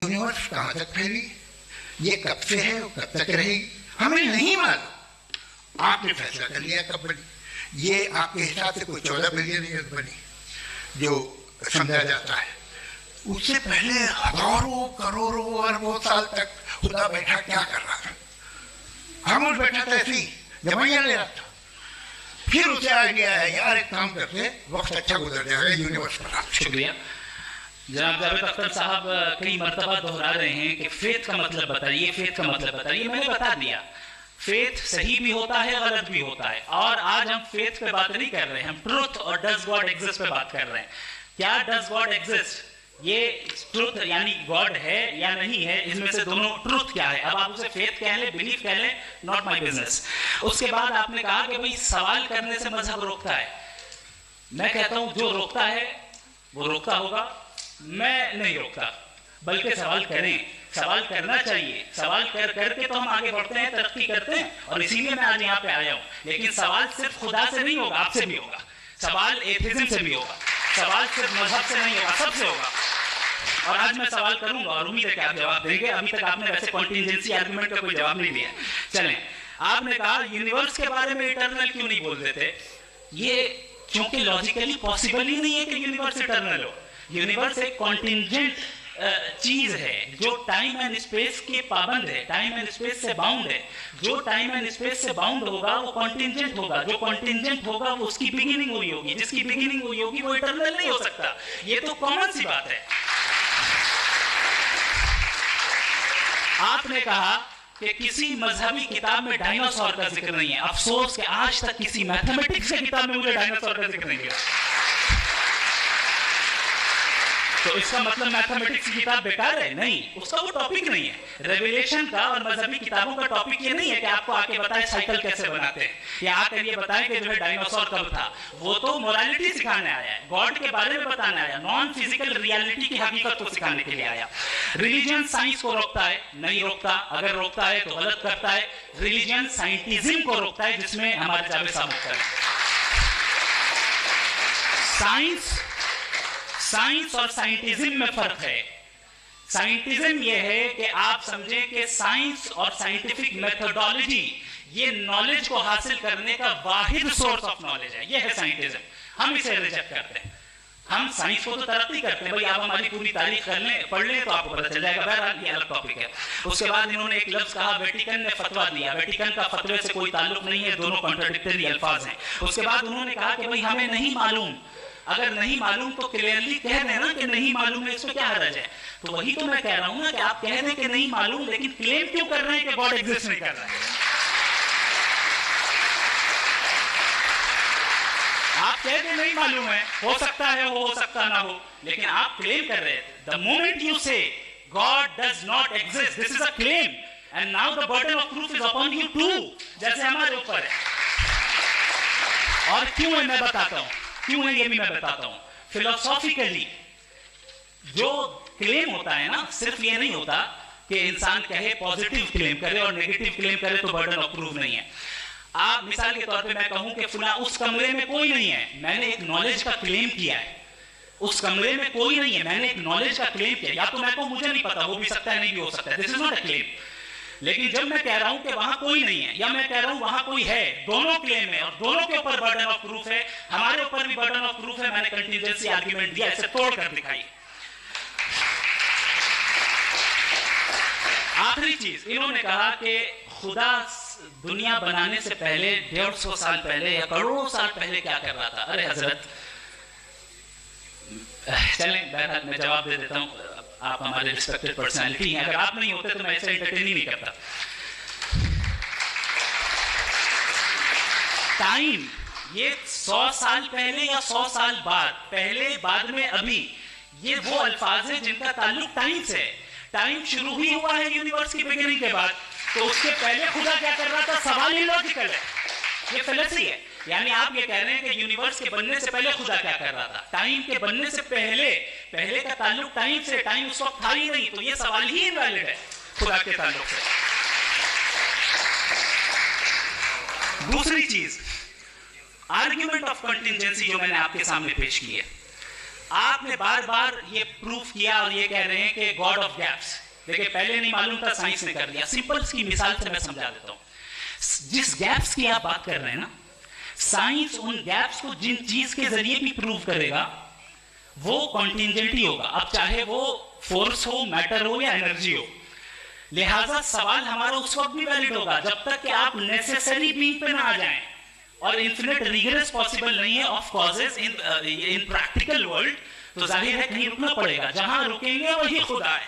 Universe कहाँ तक फैली, ये कब से है और कब तक रहेगी, हमें नहीं मालूम। आपने फैसला कर लिया कब बनी, ये आपके हिसाब से कोई 14 बिलियन ईयर बनी जो समझा जाता है। उससे पहले हजारों करोड़ों अरबों साल तक खुदा बैठा क्या कर रहा था? खामोश बैठा था, ऐसी दवाइयां ले रहा था। फिर उसे आइडिया है यार एक काम करते, वक्त अच्छा गुजर जाएगा, यूनिवर्स बना। शुक्रिया जनाब जावेद अख्तर साहब। कई मरतबा दोहरा रहे हैं कि फेथ का मतलब बताइए, फेथ का मतलब बताइए। मैंने बता दिया, फेथ सही भी होता है, गलत भी होता है। और आज हम फेथ पे बात नहीं कर रहे हैं, हम ट्रुथ और डज गॉड एग्जिस्ट पे बात कर रहे हैं। क्या डज गॉड एग्जिस्ट, ये ट्रुथ यानी गॉड है या नहीं है, इसमें से दोनों ट्रुथ क्या है। अब आप उसे फेथ कह लें, बिलीफ कह लें, नॉट माय बिजनेस। उसके बाद आपने कहा कि भाई सवाल करने से मजहब रोकता है। मैं कहता हूं जो रोकता है वो रोकता होगा, मैं नहीं रोकता। बल्कि सवाल करें, सवाल करना चाहिए। सवाल कर करके तो हम आगे बढ़ते हैं, तरक्की करते हैं, और इसीलिए मैं आज यहाँ पे आया हूँ। लेकिन सवाल सिर्फ खुदा से नहीं होगा, आपसे भी होगा। सवाल एथिज्म से भी होगा, सवाल सिर्फ मजहब से नहीं होगा, सबसे होगा। और आज मैं सवाल करूंगा और उम्मीद है कि आप जवाब देंगे। अभी तक आपने वैसे कॉन्टिजेंसी आर्गुमेंट का कोई जवाब नहीं दिया। चलें, आपने कहा यूनिवर्स के बारे में इटर्नल क्यों नहीं बोल देते। ये क्योंकि लॉजिकली पॉसिबल ही नहीं है कि यूनिवर्स इटर्नल हो। यूनिवर्स एक कॉन्टिजेंट चीज है जो टाइम एंड स्पेस के पाबंद है, टाइम एंड स्पेस से बाउंड है। जो टाइम एंड स्पेस से बाउंड होगा वो कॉन्टिजेंट होगा, जो कॉन्टिजेंट होगा वो उसकी बिगिनिंग हुई होगी, जिसकी बिगिनिंग हुई होगी वो इटर्नल नहीं हो सकता। ये तो कॉमन सी बात है। आपने कहा कि किसी मजहबी किताब में डायनासोर का जिक्र नहीं है। अफसोस कि आज तक किसी मैथमेटिक्स की किताब में मुझे डायनासोर का जिक्र नहीं मिला। तो इसका मतलब मैथमेटिक्स की किताब बेकार है? नहीं, उसका वो टॉपिक नहीं है। रेवलेशन का और मजहबी किताबों का टॉपिक ये नहीं है कि आपको आके बताए साइकिल कैसे बनाते हैं, या आकर ये बताएं कि जो है डायनासोर कब था। वो तो मोरालिटी सिखाने आया है, गॉड के बारे में बताने आया, नॉन फिजिकल रियलिटी की हकीकत को सिखाने के लिए आया। रिलीजन साइंस को रोकता है? नहीं रोकता। अगर रोकता है तो गलत करता है। रिलीजन साइंटिज्म को रोकता है, जिसमें हमारे जावेद साहब मुख्तार हैं। साइंस और साइंटिज्म में फर्क है। साइंटिज्म यह है कि आप समझें कि साइंस और साइंटिफिक मेथोडोलॉजी ये नॉलेज को हासिल करने का वाहिद सोर्स ऑफ नॉलेज है। यह है साइंटिज्म। हम इसे रिजेक्ट करते हैं। हम साइंस को तो तरक्की करते हैं, भाई आप हमारी पूरी तारीख कर लें, पढ़ लें तो आपको पता चल जाएगा। बहरहाल ये अलग टॉपिक है। उसके बाद इन्होंने एक लफ्ज कहा, वेटिकन ने फतवा दिया। वेटिकन का फतवे से कोई ताल्लुक नहीं है, दोनों कॉन्ट्राडिक्टरी अल्फाज हैं। उसके बाद उन्होंने कहा कि भाई हमें नहीं मालूम। अगर नहीं मालूम तो क्लियरली कह देना कि नहीं मालूम है, इसमें क्या हर्ज है। तो वही तो मैं कह रहा हूं ना कि आप कह दें कि नहीं मालूम, लेकिन क्लेम क्यों कर रहे हैं कि गॉड एग्जिस्ट नहीं कर रहा है। आप कह दें नहीं मालूम है, हो सकता है हो सकता ना हो, लेकिन आप क्लेम कर रहे हैं। The moment you say God does not exist, this is a claim, and now the burden of proof is upon you too, जैसे हमारे ऊपर है। और क्यों है मैं बताता हूं, क्यों है ये भी मैं बताता हूं। फिलोसॉफिकली जो क्लेम होता है ना, सिर्फ ये नहीं होता कि इंसान कहे पॉजिटिव क्लेम करे और नेगेटिव क्लेम करे तो बर्डन ऑफ प्रूफ नहीं है। आप मिसाल के तौर पे मैं कहूं कि फुला उस कमरे में कोई नहीं है, मैंने एक नॉलेज का क्लेम किया है। उस कमरे में कोई नहीं है, मैंने एक नॉलेज का क्लेम किया। या तो मैं कहूं मुझे नहीं पता, हो भी सकता है नहीं भी हो सकता है, this is not a claim. लेकिन जब मैं कह रहा हूं कि वहां कोई नहीं है, या मैं कह रहा हूं वहां कोई है, दोनों क्लेम है और दोनों के ऊपर बर्डन ऑफ प्रूफ है। हमारे ऊपर भी बर्डन ऑफ प्रूफ है। मैंने कंटीजेंसी आर्गुमेंट दिया, इसे तोड़कर दिखाई। आखिरी चीज, इन्होंने कहा कि खुदा दुनिया बनाने से पहले 150 साल पहले या करोड़ों साल पहले क्या कर रहा था। अरे हजरत, चलें बहरहाल मैं जवाब दे देता हूं। आप हमारे रिस्पेक्टेड पर्सनालिटी हैं, अगर आप नहीं होते तो मैं ऐसे एंटरटेन ही नहीं करता। टाइम ये 100 साल पहले या 100 साल बाद, पहले बाद में अभी, ये वो अल्फाज है जिनका ताल्लुक टाइम से है। टाइम शुरू ही हुआ है यूनिवर्स की बिगिनिंग के बाद, तो उसके पहले खुदा क्या कर रहा था, सवाल इलॉजिकल है, ये फैलेसी है। यानी आप ये कह रहे हैं कि यूनिवर्स के बनने से पहले खुदा क्या कर रहा था। टाइम के बनने से पहले, पहले का ताल्लुक टाइम से, टाइम उस वक्त था ही नहीं, तो ये सवाल ही इनवैलिड है खुदा के ताल्लुक से। दूसरी चीज, आर्ग्यूमेंट ऑफ कंटिजेंसी जो मैंने आपके सामने पेश की है, आपने बार बार ये प्रूफ किया और ये कह रहे हैं कि गॉड ऑफ गैप्स। देखिए पहले नहीं मालूम था, साइंस ने कर दिया। सिंपल सी मिसाल से मैं समझा देता हूं। जिस गैप्स की आप बात कर रहे हैं ना, साइंस उन गैप्स को जिन चीज के जरिए भी प्रूव करेगा वो कॉन्टिंजेंटी होगा, अब चाहे वो फोर्स हो, मैटर हो या एनर्जी हो। लिहाजा सवाल हमारा उस वक्त भी वैलिड होगा जब तक कि आप नेसेसरी बीइंग पे ना आ जाएं, और इन्फिनिट रिग्रेस पॉसिबल नहीं है of causes in practical world. तो जाहिर है कहीं रुकना पड़ेगा, जहां रुकेंगे वही खुदा है।